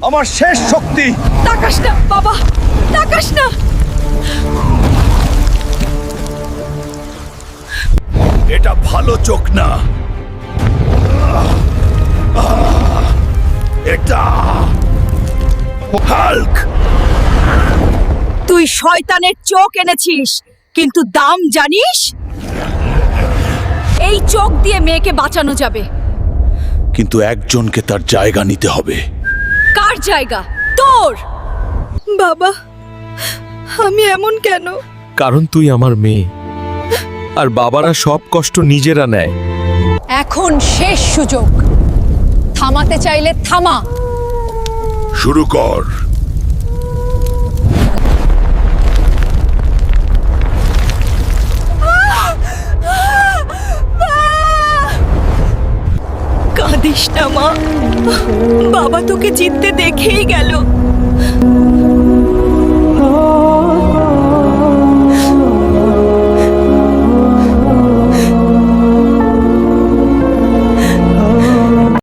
আমার শেষ শক্তি। তাকাস না বাবা, তাকাস না। এটা ভালো চোখ না, এটা হাল্ক। তুই শয়তানের চোখ এনেছিস, কিন্তু দাম জানিস? এই চোখ দিয়ে মেয়েকে বাঁচানো যাবে। কিন্তু একজনকে তার জায়গা নিতে হবে। কার জায়গা? তোর। বাবা, আমি এমন কেন? কারণ তুই আমার মেয়ে, আর বাবারা সব কষ্ট নিজেরা নেয়। এখন শেষ সুযোগ। থামাতে চাইলে থামা। শুরু কর। কাঁদিস না মা, বাবা তোকে জিততে দেখেই গেল।